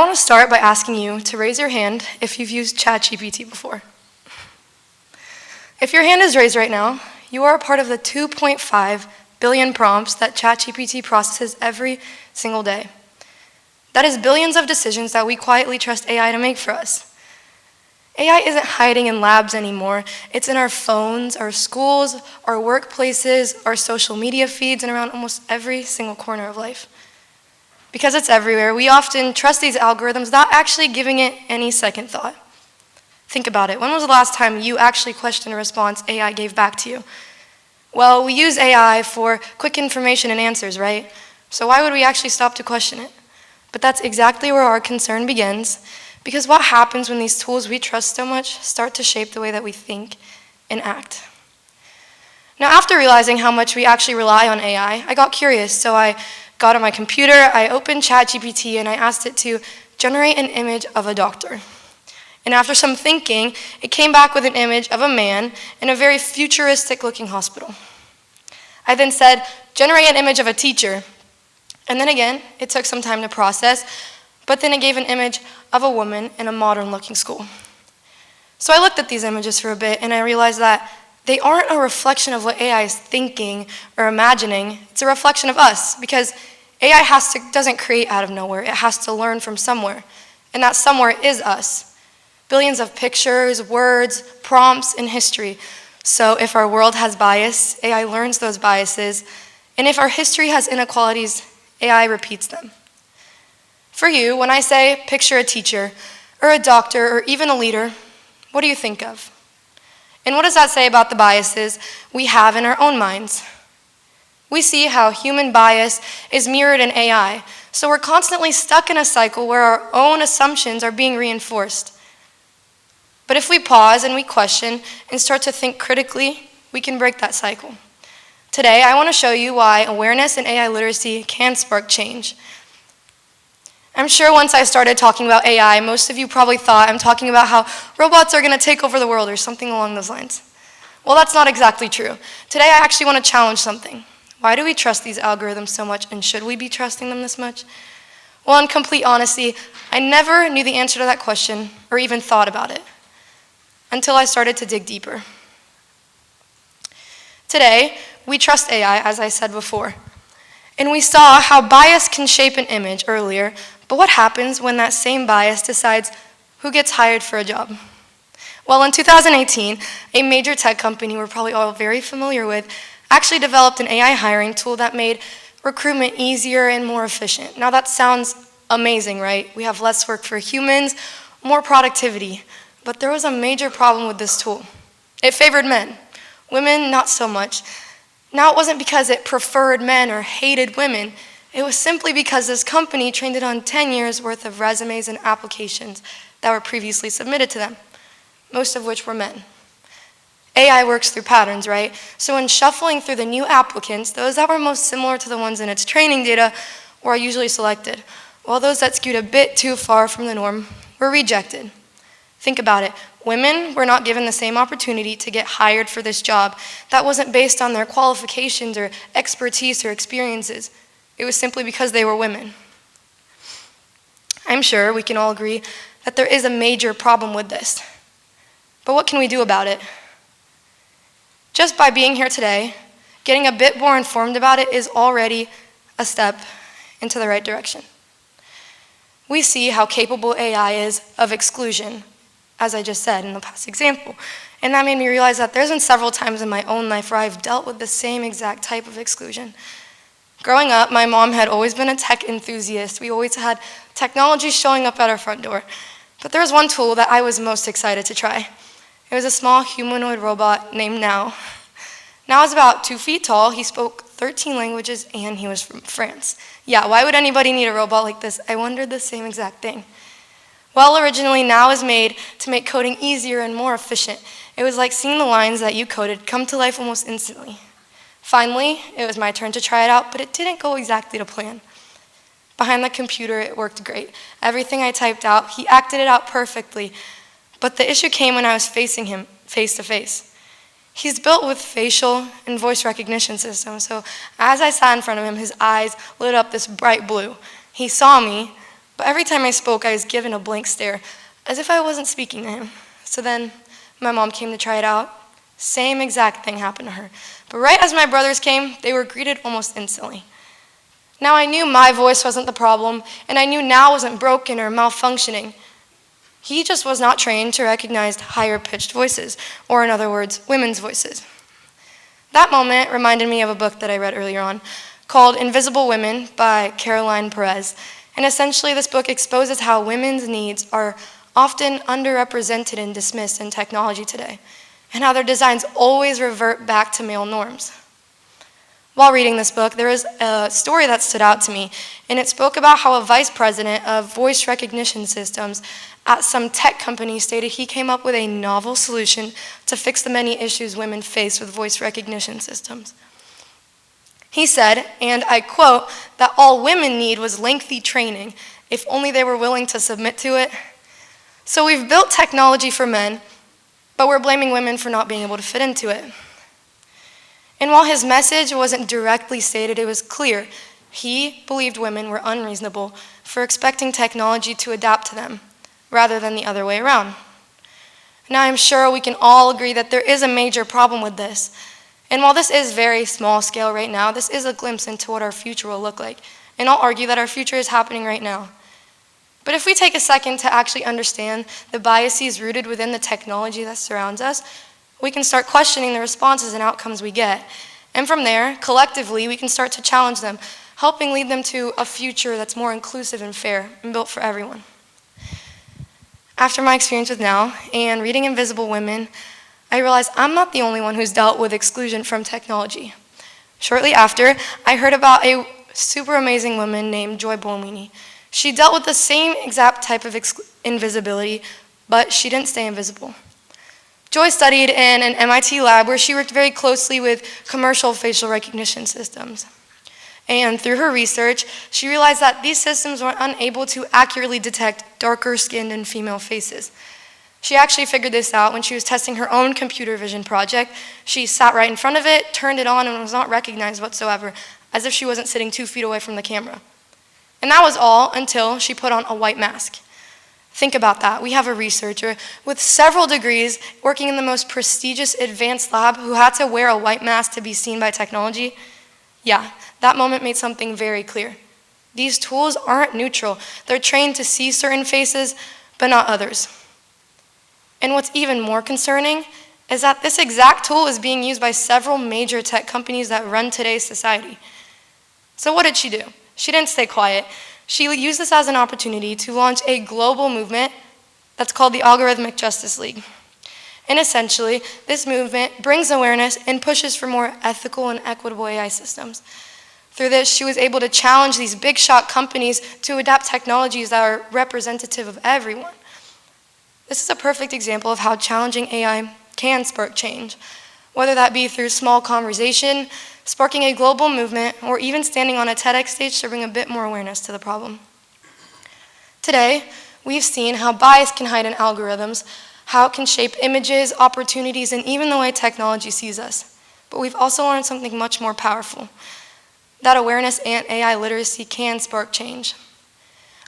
want to start by asking you to raise your hand if you've used ChatGPT before. If your hand is raised right now, you are a part of the 2.5 billion prompts that ChatGPT processes every single day. That is billions of decisions that we quietly trust AI to make for us. AI isn't hiding in labs anymore. It's in our phones, our schools, our workplaces, our social media feeds, and around almost every single corner of life. Because it's everywhere, we often trust these algorithms without actually giving it any second thought. Think about it. When was the last time you actually questioned a response AI gave back to you? Well, we use AI for quick information and answers, right? So why would we actually stop to question it? But that's exactly where our concern begins, because what happens when these tools we trust so much start to shape the way that we think and act? Now, after realizing how much we actually rely on AI, I got curious, so I got on my computer, I opened ChatGPT, and I asked it to generate an image of a doctor. And after some thinking, it came back with an image of a man in a very futuristic-looking hospital. I then said, generate an image of a teacher. And then again, it took some time to process, but then it gave an image of a woman in a modern-looking school. So I looked at these images for a bit, and I realized that they aren't a reflection of what AI is thinking or imagining. It's a reflection of us, because AI doesn't create out of nowhere. It has to learn from somewhere, and that somewhere is us. Billions of pictures, words, prompts, and history. So if our world has bias, AI learns those biases, and if our history has inequalities, AI repeats them. For you, when I say picture a teacher, or a doctor, or even a leader, what do you think of? And what does that say about the biases we have in our own minds? We see how human bias is mirrored in AI, so we're constantly stuck in a cycle where our own assumptions are being reinforced. But if we pause and we question and start to think critically, we can break that cycle. Today, I want to show you why awareness and AI literacy can spark change. I'm sure once I started talking about AI, most of you probably thought I'm talking about how robots are going to take over the world or something along those lines. Well, that's not exactly true. Today, I actually want to challenge something. Why do we trust these algorithms so much, and should we be trusting them this much? Well, in complete honesty, I never knew the answer to that question or even thought about it until I started to dig deeper. Today, we trust AI, as I said before, and we saw how bias can shape an image earlier, but what happens when that same bias decides who gets hired for a job? Well, in 2018, a major tech company we're probably all very familiar with actually developed an AI hiring tool that made recruitment easier and more efficient. Now that sounds amazing, right? We have less work for humans, more productivity. But there was a major problem with this tool. It favored men. Women, not so much. Now, it wasn't because it preferred men or hated women. It was simply because this company trained it on 10 years worth of resumes and applications that were previously submitted to them, most of which were men. AI works through patterns, right? So when shuffling through the new applicants, those that were most similar to the ones in its training data were usually selected, while those that skewed a bit too far from the norm were rejected. Think about it. Women were not given the same opportunity to get hired for this job. That wasn't based on their qualifications or expertise or experiences. It was simply because they were women. I'm sure we can all agree that there is a major problem with this. But what can we do about it? Just by being here today, getting a bit more informed about it is already a step into the right direction. We see how capable AI is of exclusion, as I just said in the past example. And that made me realize that there's been several times in my own life where I've dealt with the same exact type of exclusion. Growing up, my mom had always been a tech enthusiast. We always had technology showing up at our front door. But there was one tool that I was most excited to try. It was a small humanoid robot named Now. Now is about 2 feet tall. He spoke 13 languages, and he was from France. Yeah, why would anybody need a robot like this? I wondered the same exact thing. Well, originally, Now was made to make coding easier and more efficient. It was like seeing the lines that you coded come to life almost instantly. Finally, it was my turn to try it out, but it didn't go exactly to plan. Behind the computer, it worked great. Everything I typed out, he acted it out perfectly. But the issue came when I was facing him face to face. He's built with facial and voice recognition systems, so as I sat in front of him, his eyes lit up this bright blue. He saw me, But every time I spoke, I was given a blank stare, as if I wasn't speaking to him. So then my mom came to try it out. Same exact thing happened to her. But right as my brothers came, they were greeted almost instantly. Now I knew my voice wasn't the problem, and I knew Now wasn't broken or malfunctioning. He just was not trained to recognize higher-pitched voices, or in other words, women's voices. That moment reminded me of a book that I read earlier on called Invisible Women by Caroline Perez. And essentially this book exposes how women's needs are often underrepresented and dismissed in technology today, and how their designs always revert back to male norms. While reading this book, there was a story that stood out to me, and it spoke about how a vice president of voice recognition systems at some tech company stated he came up with a novel solution to fix the many issues women face with voice recognition systems. He said, and I quote, that all women need was lengthy training, if only they were willing to submit to it. So we've built technology for men, but we're blaming women for not being able to fit into it. And while his message wasn't directly stated, it was clear he believed women were unreasonable for expecting technology to adapt to them, rather than the other way around. Now I'm sure we can all agree that there is a major problem with this. And while this is very small scale right now, this is a glimpse into what our future will look like. And I'll argue that our future is happening right now. But if we take a second to actually understand the biases rooted within the technology that surrounds us, we can start questioning the responses and outcomes we get. And from there, collectively, we can start to challenge them, helping lead them to a future that's more inclusive and fair and built for everyone. After my experience with Now and reading Invisible Women, I realized I'm not the only one who's dealt with exclusion from technology. Shortly after, I heard about a super amazing woman named Joy Buolamwini. She dealt with the same exact type of invisibility, but she didn't stay invisible. Joy studied in an MIT lab where she worked very closely with commercial facial recognition systems. And through her research, she realized that these systems were unable to accurately detect darker-skinned and female faces. She actually figured this out when she was testing her own computer vision project. She sat right in front of it, turned it on, and was not recognized whatsoever, as if she wasn't sitting 2 feet away from the camera. And that was all until she put on a white mask. Think about that. We have a researcher with several degrees working in the most prestigious advanced lab who had to wear a white mask to be seen by technology. Yeah, that moment made something very clear. These tools aren't neutral. They're trained to see certain faces, but not others. And what's even more concerning is that this exact tool is being used by several major tech companies that run today's society. So what did she do? She didn't stay quiet. She used this as an opportunity to launch a global movement that's called the Algorithmic Justice League. And essentially, this movement brings awareness and pushes for more ethical and equitable AI systems. Through this, she was able to challenge these big shot companies to adapt technologies that are representative of everyone. This is a perfect example of how challenging AI can spark change, whether that be through small conversation, sparking a global movement, or even standing on a TEDx stage to bring a bit more awareness to the problem. Today, we've seen how bias can hide in algorithms, how it can shape images, opportunities, and even the way technology sees us. But we've also learned something much more powerful, that awareness and AI literacy can spark change.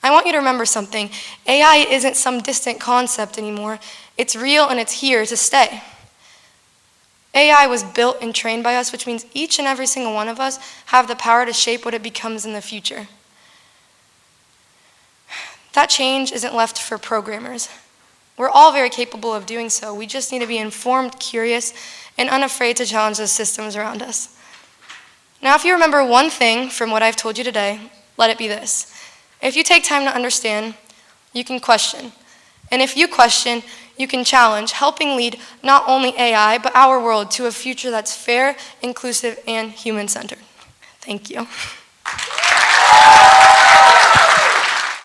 I want you to remember something. AI isn't some distant concept anymore. It's real and it's here to stay. AI was built and trained by us, which means each and every single one of us have the power to shape what it becomes in the future. That change isn't left for programmers. We're all very capable of doing so. We just need to be informed, curious, and unafraid to challenge the systems around us. Now, if you remember one thing from what I've told you today, let it be this. If you take time to understand, you can question. And if you question, you can challenge, helping lead not only AI, but our world to a future that's fair, inclusive, and human-centered. Thank you.